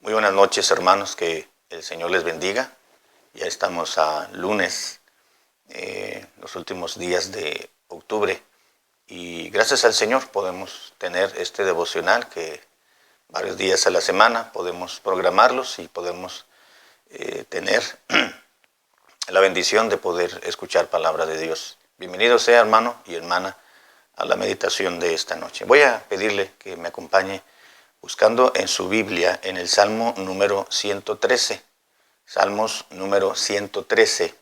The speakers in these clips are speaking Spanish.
Muy buenas noches, hermanos, que el Señor les bendiga. Ya estamos a lunes, los últimos días de octubre, y gracias al Señor podemos tener este devocional que varios días a la semana podemos programarlos y podemos tener la bendición de poder escuchar palabra de Dios. Bienvenido sea, hermano y hermana, a la meditación de esta noche. Voy a pedirle que me acompañe buscando en su Biblia en el Salmo número 113. Salmos número 113.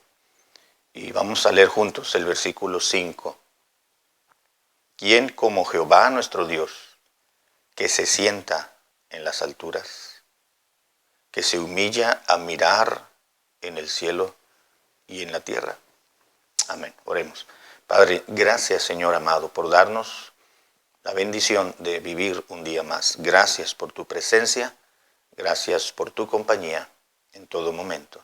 Y vamos a leer juntos el versículo 5. ¿Quién como Jehová nuestro Dios, que se sienta en las alturas, que se humilla a mirar en el cielo y en la tierra? Amén. Oremos. Padre, gracias, Señor amado, por darnos la bendición de vivir un día más. Gracias por tu presencia, gracias por tu compañía en todo momento.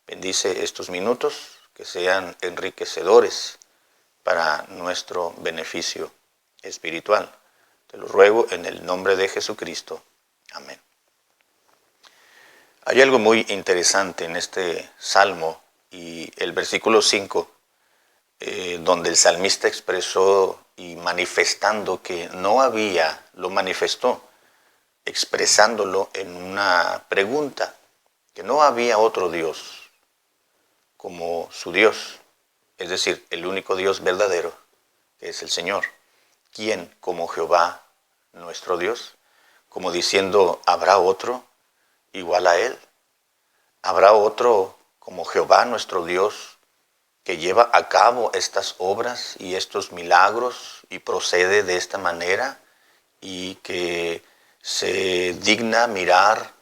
Bendice estos minutos, que sean enriquecedores para nuestro beneficio espiritual. Te lo ruego en el nombre de Jesucristo. Amén. Hay algo muy interesante en este salmo y el versículo 5, donde el salmista expresó y manifestando que no había, lo manifestó, expresándolo en una pregunta, que no había otro Dios como su Dios, es decir, el único Dios verdadero, que es el Señor. ¿Quién como Jehová nuestro Dios? Como diciendo, ¿habrá otro igual a Él? ¿Habrá otro como Jehová nuestro Dios, que lleva a cabo estas obras y estos milagros y procede de esta manera y que se digna mirar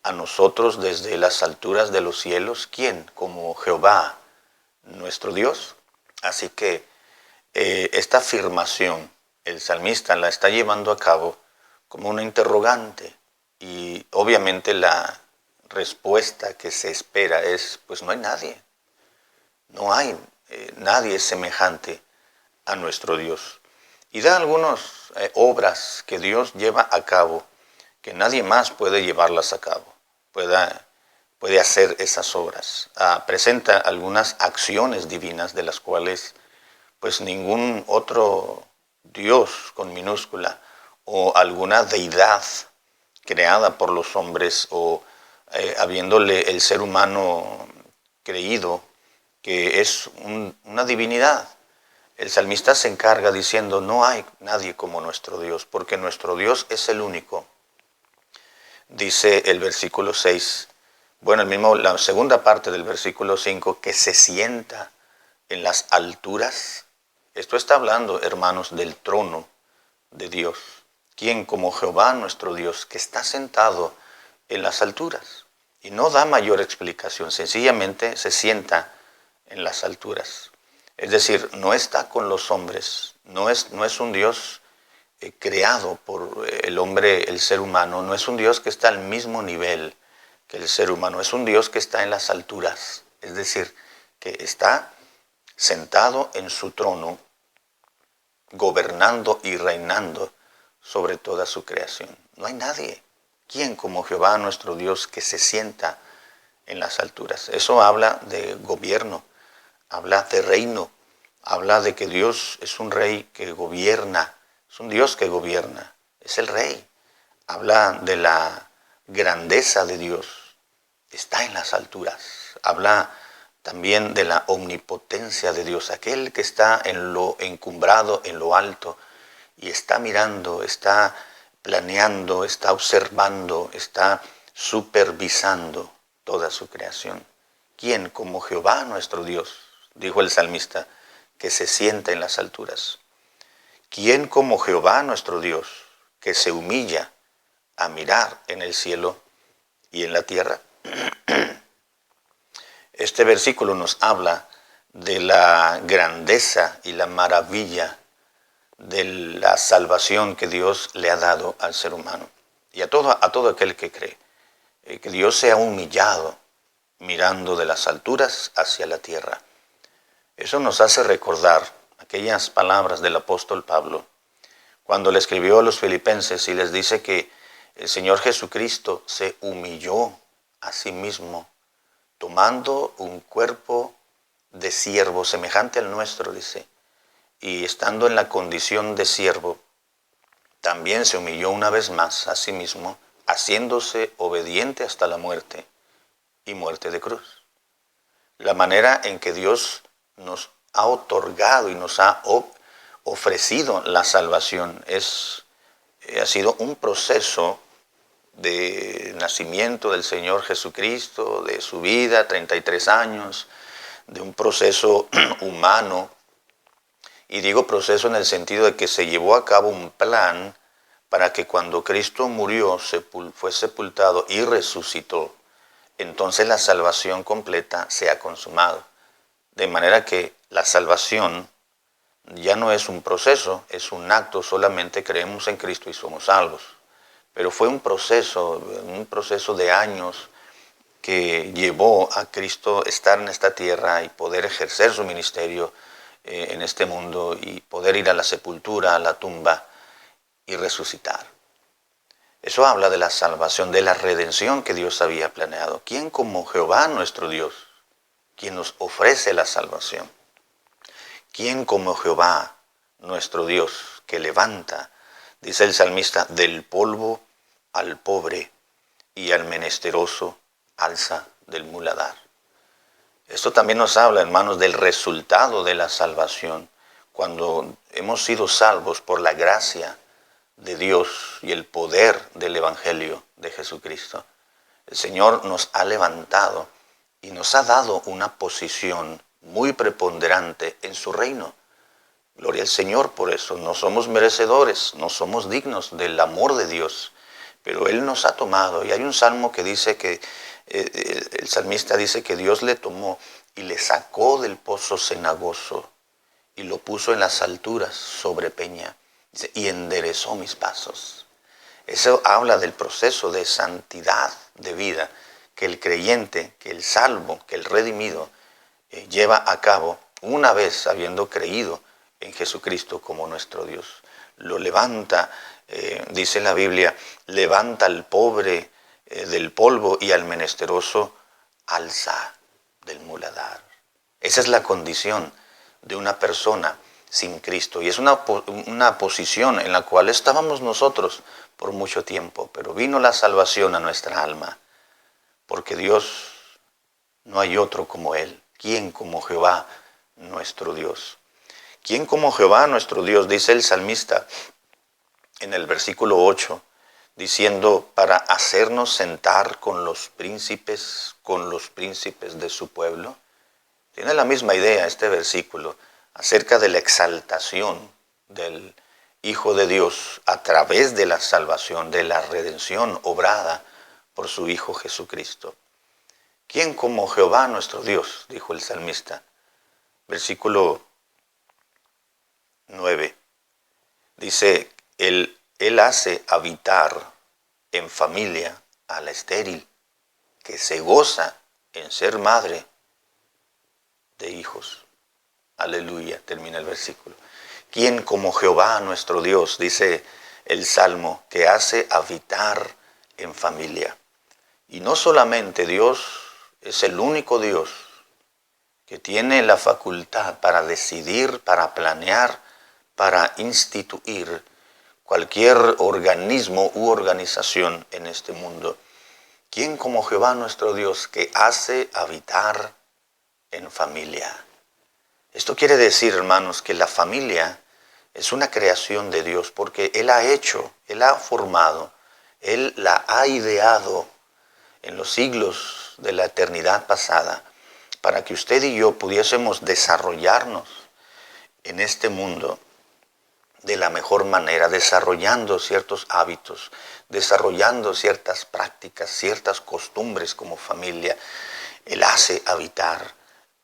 a nosotros desde las alturas de los cielos? ¿Quién como Jehová nuestro Dios? Así que esta afirmación el salmista la está llevando a cabo como una interrogante, y obviamente la respuesta que se espera es, pues no hay nadie. No hay nadie semejante a nuestro Dios. Y da algunas obras que Dios lleva a cabo, que nadie más puede llevarlas a cabo, puede hacer esas obras. Presenta algunas acciones divinas de las cuales pues ningún otro Dios con minúscula o alguna deidad creada por los hombres o habiéndole el ser humano creído que es una divinidad. El salmista se encarga diciendo, no hay nadie como nuestro Dios, porque nuestro Dios es el único. Dice el versículo 6, bueno, la segunda parte del versículo 5, que se sienta en las alturas. Esto está hablando, hermanos, del trono de Dios. ¿Quién como Jehová nuestro Dios, que está sentado en las alturas? Y no da mayor explicación, sencillamente se sienta en las alturas. Es decir, no está con los hombres, no es un Dios creado por el hombre, el ser humano, no es un Dios que está al mismo nivel que el ser humano, es un Dios que está en las alturas, es decir, que está sentado en su trono, gobernando y reinando sobre toda su creación. No hay nadie. ¿Quién como Jehová nuestro Dios, que se sienta en las alturas? Eso habla de gobierno, habla de reino, habla de que Dios es un rey que gobierna, es un Dios que gobierna, es el rey. Habla de la grandeza de Dios, está en las alturas. Habla también de la omnipotencia de Dios, aquel que está en lo encumbrado, en lo alto, y está mirando, está planeando, está observando, está supervisando toda su creación. ¿Quién como Jehová nuestro Dios? Dijo el salmista, que se sienta en las alturas. ¿Quién como Jehová nuestro Dios, que se humilla a mirar en el cielo y en la tierra? Este versículo nos habla de la grandeza y la maravilla de la salvación que Dios le ha dado al ser humano y a todo aquel que cree. Que Dios se ha humillado mirando de las alturas hacia la tierra. Eso nos hace recordar aquellas palabras del apóstol Pablo cuando le escribió a los filipenses y les dice que El Señor Jesucristo se humilló a sí mismo, tomando un cuerpo de siervo, semejante al nuestro, dice, y estando en la condición de siervo, también se humilló una vez más a sí mismo, haciéndose obediente hasta la muerte y muerte de cruz. La manera en que Dios nos ha otorgado y nos ha ofrecido la salvación ha sido un proceso de nacimiento del Señor Jesucristo, de su vida, 33 años, de un proceso humano. Y digo proceso en el sentido de que se llevó a cabo un plan para que cuando Cristo murió, fue sepultado y resucitó, entonces la salvación completa se ha consumado. De manera que la salvación ya no es un proceso, es un acto, solamente creemos en Cristo y somos salvos. Pero fue un proceso de años que llevó a Cristo estar en esta tierra y poder ejercer su ministerio en este mundo y poder ir a la sepultura, a la tumba y resucitar. Eso habla de la salvación, de la redención que Dios había planeado. ¿Quién como Jehová nuestro Dios, quien nos ofrece la salvación? ¿Quién como Jehová nuestro Dios, que levanta, dice el salmista, del polvo al pobre y al menesteroso alza del muladar? Esto también nos habla, hermanos, del resultado de la salvación. Cuando hemos sido salvos por la gracia de Dios y el poder del Evangelio de Jesucristo, el Señor nos ha levantado y nos ha dado una posición muy preponderante en su reino. Gloria al Señor por eso. No somos merecedores, no somos dignos del amor de Dios, pero Él nos ha tomado. Y hay un salmo que dice que, el salmista dice que Dios le tomó y le sacó del pozo cenagoso y lo puso en las alturas sobre peña. Dice, y enderezó mis pasos. Eso habla del proceso de santidad de vida que el creyente, que el salvo, que el redimido lleva a cabo una vez habiendo creído en Jesucristo como nuestro Dios. Lo levanta, dice la Biblia, levanta al pobre del polvo y al menesteroso alza del muladar. Esa es la condición de una persona sin Cristo. Y es una posición en la cual estábamos nosotros por mucho tiempo, pero vino la salvación a nuestra alma, porque Dios no hay otro como Él. ¿Quién como Jehová nuestro Dios? ¿Quién como Jehová nuestro Dios? Dice el salmista en el versículo 8, diciendo, para hacernos sentar con los príncipes de su pueblo. Tiene la misma idea este versículo acerca de la exaltación del Hijo de Dios a través de la salvación, de la redención obrada por su Hijo Jesucristo. ¿Quién como Jehová nuestro Dios? Dijo el salmista. Versículo 9. Dice, Él hace habitar en familia a la estéril, que se goza en ser madre de hijos. Aleluya, termina el versículo. ¿Quién como Jehová nuestro Dios? Dice el Salmo, que hace habitar en familia. Y no solamente Dios es el único Dios que tiene la facultad para decidir, para planear, para instituir cualquier organismo u organización en este mundo. ¿Quién como Jehová nuestro Dios, que hace habitar en familia? Esto quiere decir, hermanos, que la familia es una creación de Dios, porque Él ha hecho, Él ha formado, Él la ha ideado en los siglos de la eternidad pasada, para que usted y yo pudiésemos desarrollarnos en este mundo de la mejor manera, desarrollando ciertos hábitos, desarrollando ciertas prácticas, ciertas costumbres como familia. Él hace habitar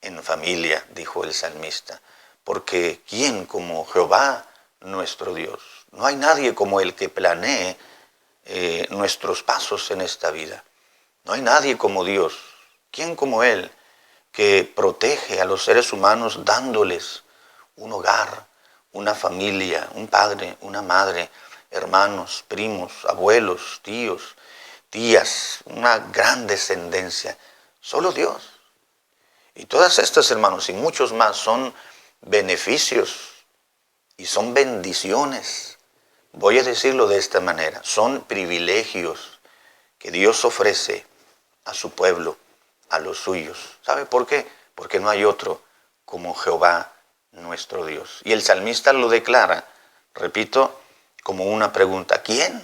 en familia, dijo el salmista, porque ¿quién como Jehová nuestro Dios? No hay nadie como el que planee nuestros pasos en esta vida. No hay nadie como Dios. ¿Quién como Él que protege a los seres humanos dándoles un hogar, una familia, un padre, una madre hermanos, primos, abuelos, tíos, tías, una gran descendencia. Solo Dios. Y todas estas, hermanos, y muchos más son beneficios y son bendiciones. Voy a decirlo de esta manera, son privilegios que Dios ofrece a su pueblo, a los suyos. ¿Sabe por qué? Porque no hay otro como Jehová nuestro Dios. Y el salmista lo declara, repito, como una pregunta. ¿Quién?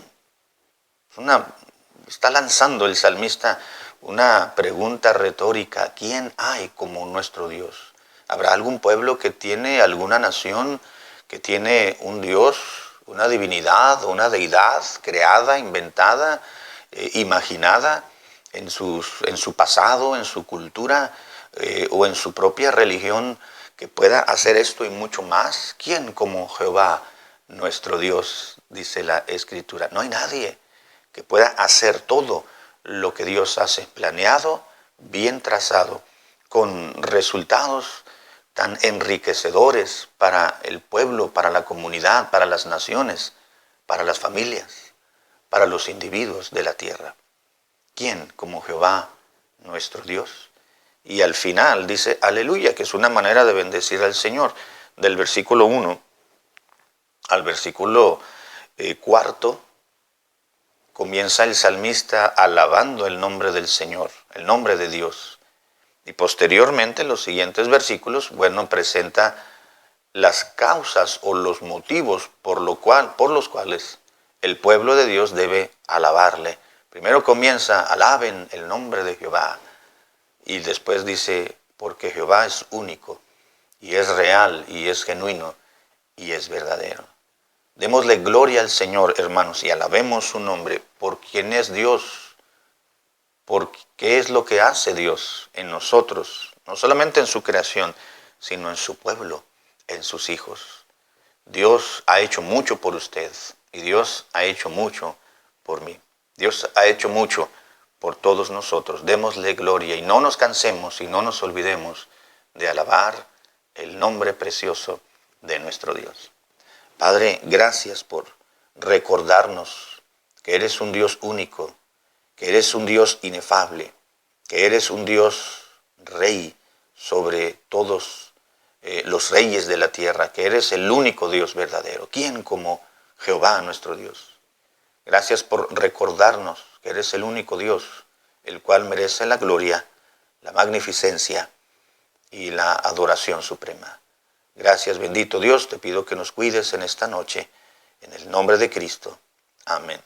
Está lanzando el salmista una pregunta retórica. ¿Quién hay como nuestro Dios? ¿Habrá algún pueblo que tiene, alguna nación que tiene un Dios, una divinidad, una deidad creada, inventada, imaginada en su pasado, en su cultura o en su propia religión que pueda hacer esto y mucho más? ¿Quién como Jehová nuestro Dios? Dice la Escritura. No hay nadie que pueda hacer todo lo que Dios hace, planeado, bien trazado, con resultados tan enriquecedores para el pueblo, para la comunidad, para las naciones, para las familias, para los individuos de la tierra. ¿Quién como Jehová nuestro Dios? Y al final dice aleluya, que es una manera de bendecir al Señor. Del versículo 1 al versículo 4, comienza el salmista alabando el nombre del Señor, el nombre de Dios. Y posteriormente, en los siguientes versículos, presenta las causas o los motivos por los cuales el pueblo de Dios debe alabarle. Primero comienza, alaben el nombre de Jehová. Y después dice, porque Jehová es único, y es real, y es genuino, y es verdadero. Démosle gloria al Señor, hermanos, y alabemos su nombre por quién es Dios, por qué es lo que hace Dios en nosotros, no solamente en su creación, sino en su pueblo, en sus hijos. Dios ha hecho mucho por usted, y Dios ha hecho mucho por mí. Dios ha hecho mucho por todos nosotros. Démosle gloria y no nos cansemos y no nos olvidemos de alabar el nombre precioso de nuestro Dios. Padre, gracias por recordarnos que eres un Dios único, que eres un Dios inefable, que eres un Dios rey sobre todos los reyes de la tierra, que eres el único Dios verdadero. ¿Quién como Jehová nuestro Dios? Gracias por recordarnos que eres el único Dios, el cual merece la gloria, la magnificencia y la adoración suprema. Gracias, bendito Dios, te pido que nos cuides en esta noche, en el nombre de Cristo. Amén.